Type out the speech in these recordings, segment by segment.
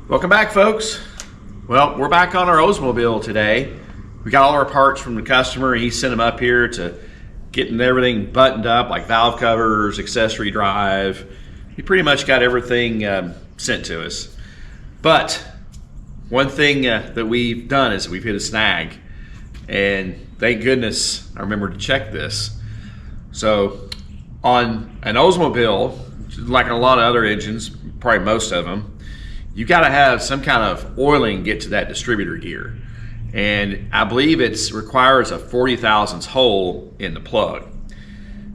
Welcome back, folks. Well, we're back on our Oldsmobile today. We got all our parts from the customer. He sent them up here to getting everything buttoned up, like valve covers, accessory drive. He pretty much got everything sent to us. But one thing that we've done is we've hit a snag, and thank goodness I remembered to check this. So on an Oldsmobile, like a lot of other engines, probably most of them, you got to have some kind of oiling get to that distributor gear, and I believe it requires a 40 thousandths hole in the plug.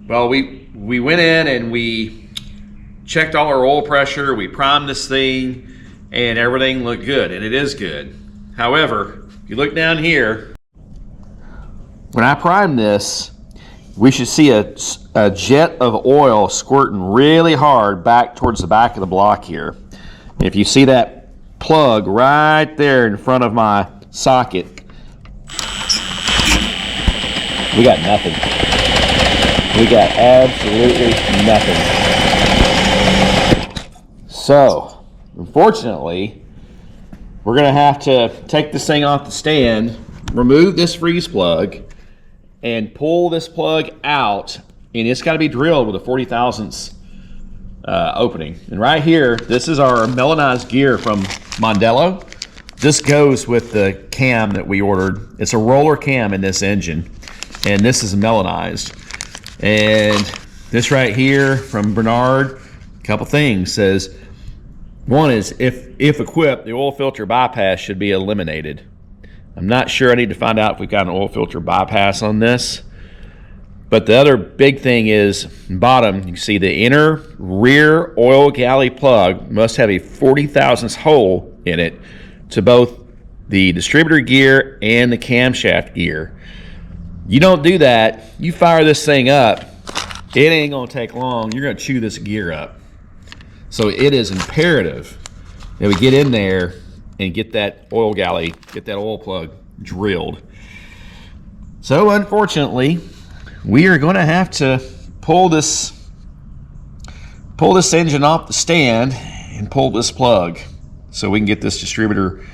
Well, we went in and we checked all our oil pressure, we primed this thing, and everything looked good, and it is good. However, if you look down here, when I prime this, we should see a jet of oil squirting really hard back towards the back of the block here. If you see that plug right there in front of my socket, we got nothing. We got absolutely nothing. So, unfortunately, we're going to have to take this thing off the stand, remove this freeze plug, and pull this plug out, and it's got to be drilled with a 40 thousandths opening. And right here, this is our melanized gear from Mondello. This goes with the cam that we ordered. It's a roller cam in this engine, and this is melanized. And this right here from Bernard, a couple things, says, one is if equipped, the oil filter bypass should be eliminated. I'm not sure. I need to find out if we've got an oil filter bypass on this. But the other big thing is, bottom, you can see the inner rear oil galley plug must have a 40 thousandths hole in it to both the distributor gear and the camshaft gear. You don't do that, you fire this thing up, it ain't gonna take long. You're gonna chew this gear up. So it is imperative that we get in there and get that oil galley, get that oil plug drilled. So unfortunately, we are going to have to pull this engine off the stand and pull this plug so we can get this distributor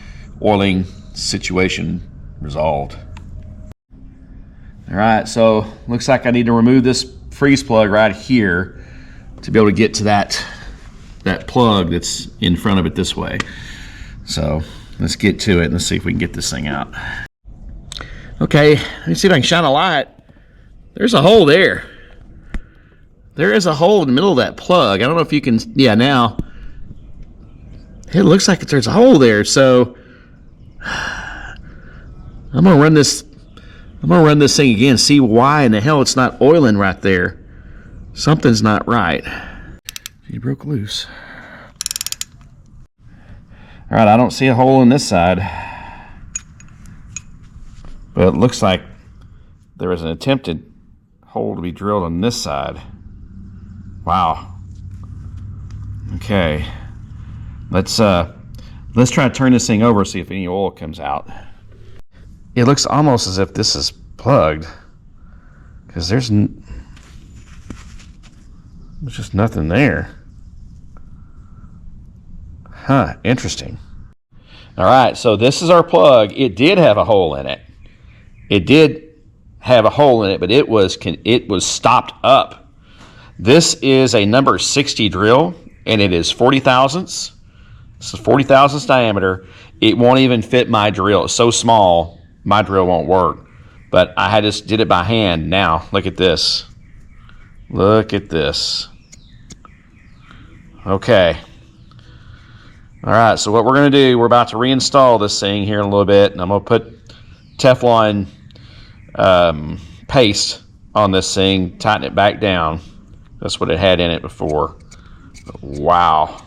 oiling situation resolved. All right, so looks like I need to remove this freeze plug right here to be able to get to that plug that's in front of it this way. So let's get to it and let's see if we can get this thing out. Okay, let me see if I can shine a light. There's a hole there. There is a hole in the middle of that plug. I don't know if you can, yeah, now. It looks like there's a hole there, so I'm gonna run this thing again, see why in the hell it's not oiling right there. Something's not right. It broke loose. All right, I don't see a hole in this side, but it looks like there was an attempted hole to be drilled on this side. Wow. Okay, let's try to turn this thing over, see if any oil comes out. It looks almost as if this is plugged, because there's just nothing there. Huh, interesting. All right, so this is our plug. It did have a hole in it. It did have a hole in it, but it was stopped up. This is a number 60 drill, and it is 40 thousandths. This is 40 thousandths diameter. It won't even fit my drill. It's so small, my drill won't work. But I just did it by hand. Now, look at this. Look at this. Okay. All right, so what we're going to do, we're about to reinstall this thing here in a little bit, and I'm going to put Teflon paste on this thing, tighten it back down. That's what it had in it before. Wow.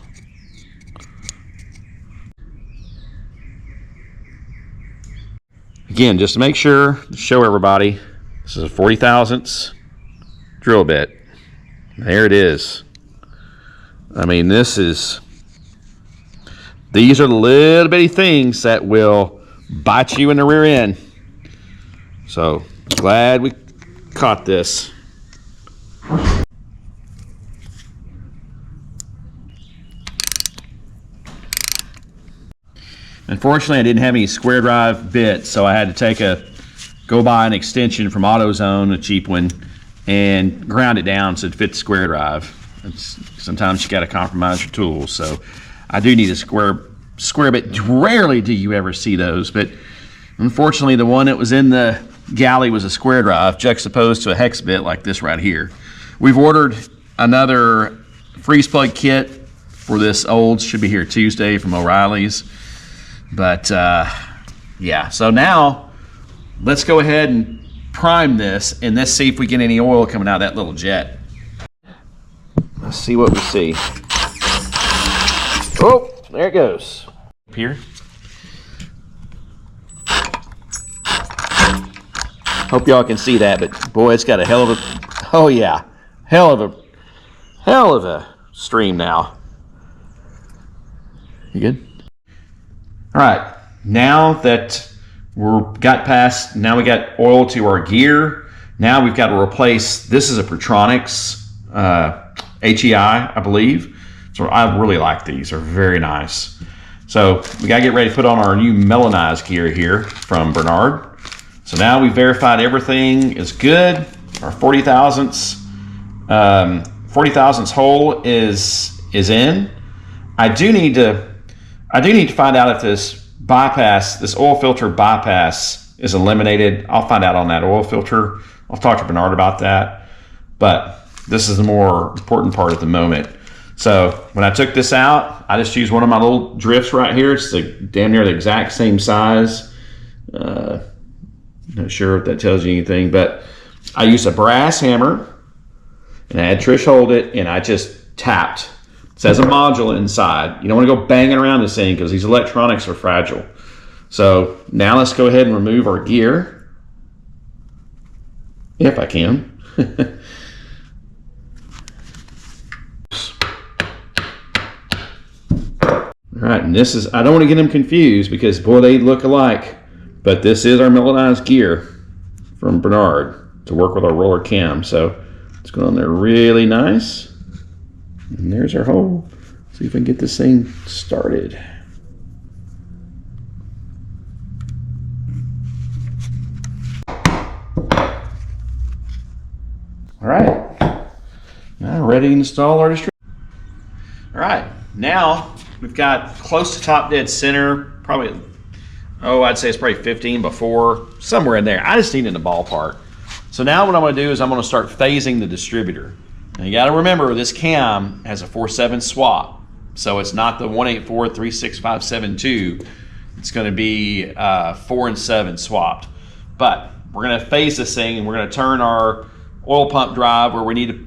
Again, just to make sure, to show everybody, this is a 40 thousandths drill bit. There it is. I mean, these are the little bitty things that will bite you in the rear end. So glad we caught this. Unfortunately, I didn't have any square drive bits, so I had to go buy an extension from AutoZone, a cheap one, and ground it down so it fits square drive. Sometimes you got to compromise your tools, so I do need a square bit. Rarely do you ever see those, but unfortunately, the one that was in the galley was a square drive juxtaposed to a hex bit like this right here. We've ordered another freeze plug kit for this Olds. Should be here Tuesday from O'Reilly's. But yeah, so now let's go ahead and prime this and let's see if we get any oil coming out of that little jet. Let's see what we see. Oh, there it goes. Here. Hope y'all can see that, but boy, it's got a hell of a, oh yeah, hell of a stream now. You good? All right, now that now we got oil to our gear, now we've got to replace, this is a Pertronix HEI, I believe. So I really like these, they're very nice. So we gotta get ready to put on our new melanized gear here from Bernard. So now we've verified everything is good. Our 40 thousandths hole is in. I do need to find out if this oil filter bypass is eliminated. I'll find out on that oil filter. I'll talk to Bernard about that. But this is the more important part at the moment. So when I took this out, I just used one of my little drifts right here. It's damn near the exact same size. Not sure if that tells you anything, but I used a brass hammer and I had Trish hold it and I just tapped. It says a module inside. You don't want to go banging around this thing because these electronics are fragile. So now let's go ahead and remove our gear. If I can. All right, and this is, I don't want to get them confused because boy, they look alike. But this is our melanized gear from Bernard to work with our roller cam. So it's going on there really nice. And there's our hole. See if we can get this thing started. All right, now ready to install our distributor. All right, now we've got close to top dead center, probably, I'd say it's probably 15 before, somewhere in there. I just need it in the ballpark. So now what I'm gonna do is I'm gonna start phasing the distributor. Now you gotta remember this cam has a 4/7 swap. So it's not the 184-36572. It's gonna be 4 and 7 swapped. But we're gonna phase this thing and we're gonna turn our oil pump drive where we need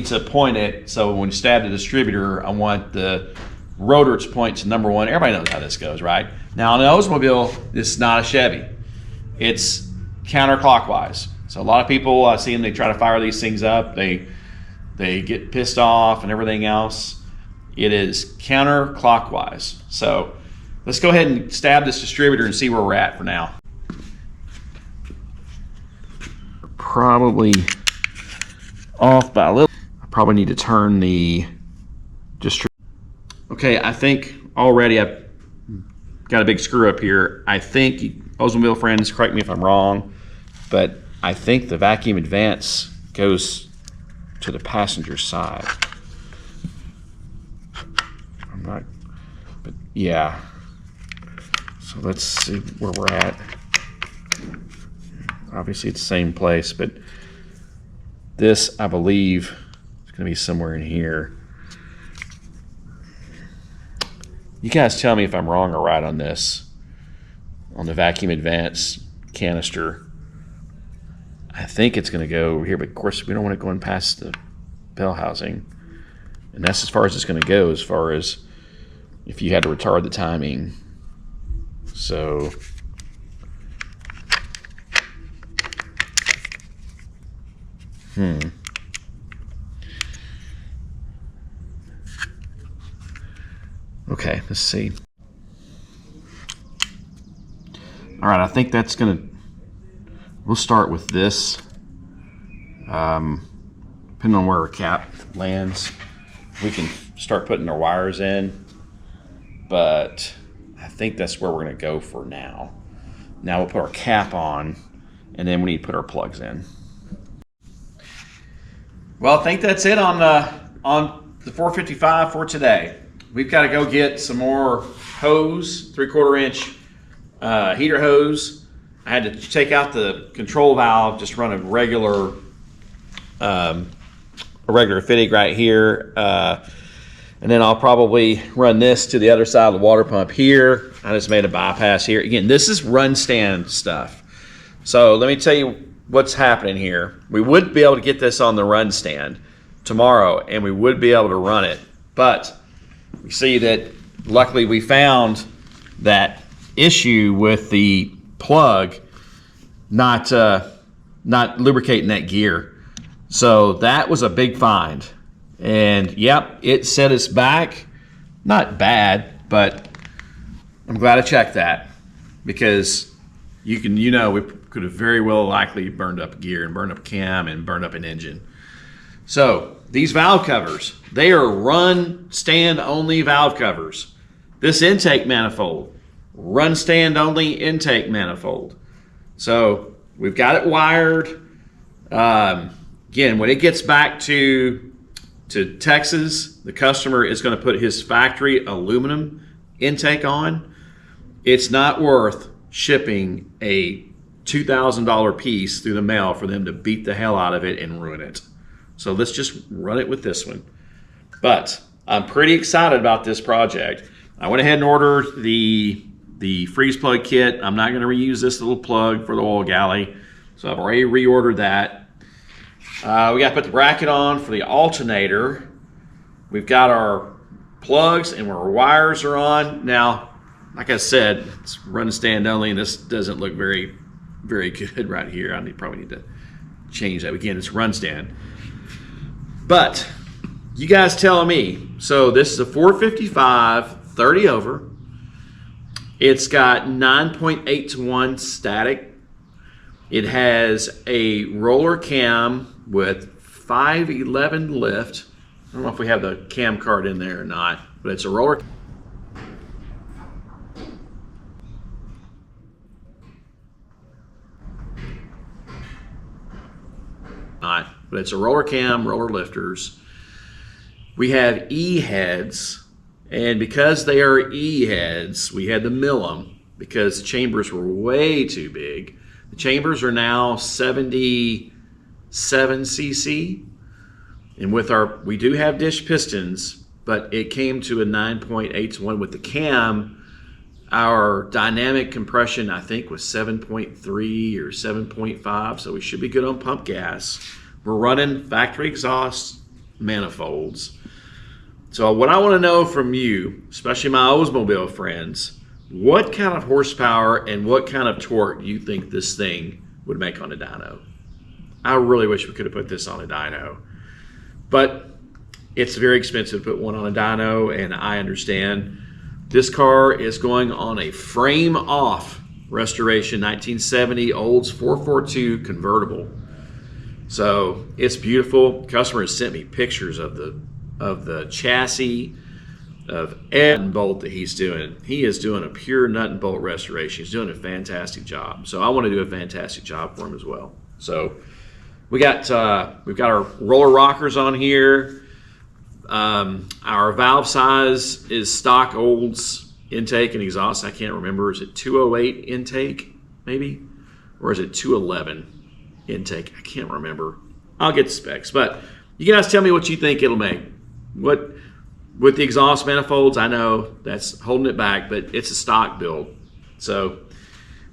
to point it. So when you stab the distributor, I want the rotor to point to number 1. Everybody knows how this goes, right? Now on an Oldsmobile, this is not a Chevy. It's counterclockwise. So a lot of people, I see them, they try to fire these things up. They get pissed off and everything else. It is counterclockwise. So let's go ahead and stab this distributor and see where we're at for now. Probably off by a little. I probably need to turn the distributor. Okay, I think already I've got a big screw up here. I think, Oldsmobile friends, correct me if I'm wrong, but I think the vacuum advance goes to the passenger side. I'm not, but yeah. So let's see where we're at. Obviously it's the same place, but this, I believe, is gonna be somewhere in here. You guys tell me if I'm wrong or right on this, on the vacuum advance canister. I think it's going to go over here, but of course we don't want it going past the bell housing. And that's as far as it's going to go, as far as if you had to retard the timing. So okay, let's see. All right, I think that's gonna, we'll start with this. Depending on where our cap lands, we can start putting our wires in. But I think that's where we're going to go for now. Now we'll put our cap on, and then we need to put our plugs in. Well, I think that's it on the 455 for today. We've got to go get some more hose, 3/4 inch heater hose. I had to take out the control valve, just run a regular fitting right here. And then I'll probably run this to the other side of the water pump here. I just made a bypass here. Again, this is run stand stuff. So let me tell you what's happening here. We would be able to get this on the run stand tomorrow, and we would be able to run it. But we see that luckily we found that issue with the plug not lubricating that gear. So that was a big find. And yep, it set us back. Not bad, but I'm glad I checked that, because we could have very well likely burned up gear and burned up cam and burned up an engine. So these valve covers, they are run stand only valve covers. This intake manifold, run stand only intake manifold. So we've got it wired. Again, when it gets back to Texas, the customer is going to put his factory aluminum intake on. It's not worth shipping a $2,000 piece through the mail for them to beat the hell out of it and ruin it. So let's just run it with this one. But I'm pretty excited about this project. I went ahead and ordered the freeze plug kit. I'm not going to reuse this little plug for the oil galley, so I've already reordered that. We got to put the bracket on for the alternator. We've got our plugs and our wires are on. Now, like I said, it's run stand only, and this doesn't look very, very good right here. I probably need to change that. Again, it's run stand. But you guys tell me. So this is a 455, 30 over. It's got 9.8 to 1 static. It has a roller cam with 511 lift. I don't know if we have the cam card in there or not, but it's a roller. But it's a roller cam, roller lifters. We have E heads, and because they are E heads, we had to mill them because the chambers were way too big. The chambers are now 77 cc, and we do have dish pistons, but it came to a 9.8 to 1 with the cam. Our dynamic compression, I think, was 7.3 or 7.5, so we should be good on pump gas. We're running factory exhaust manifolds. So what I want to know from you, especially my Oldsmobile friends, what kind of horsepower and what kind of torque do you think this thing would make on a dyno? I really wish we could have put this on a dyno, but it's very expensive to put one on a dyno, and I understand. This car is going on a frame-off restoration 1970 Olds 442 convertible. So it's beautiful. Customer has sent me pictures of the chassis, of nut and bolt that he's doing. He is doing a pure nut and bolt restoration. He's doing a fantastic job. So I want to do a fantastic job for him as well. So we've got our roller rockers on here. Our valve size is stock Olds intake and exhaust. I can't remember. Is it 208 intake maybe, or is it 211 intake? I can't remember. I'll get the specs, but you guys tell me what you think it'll make. What with the exhaust manifolds, I know that's holding it back, but it's a stock build. So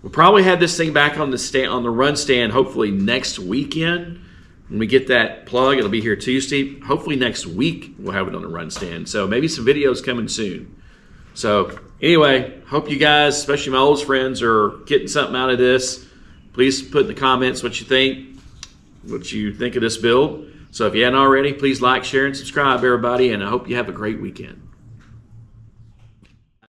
we'll probably have this thing back on the run stand hopefully next weekend. When we get that plug, it'll be here Tuesday. Hopefully next week we'll have it on the run stand. So maybe some videos coming soon. So anyway, hope you guys, especially my Olds friends, are getting something out of this. Please put in the comments what you think of this build. So if you hadn't already, please like, share, and subscribe, everybody, and I hope you have a great weekend.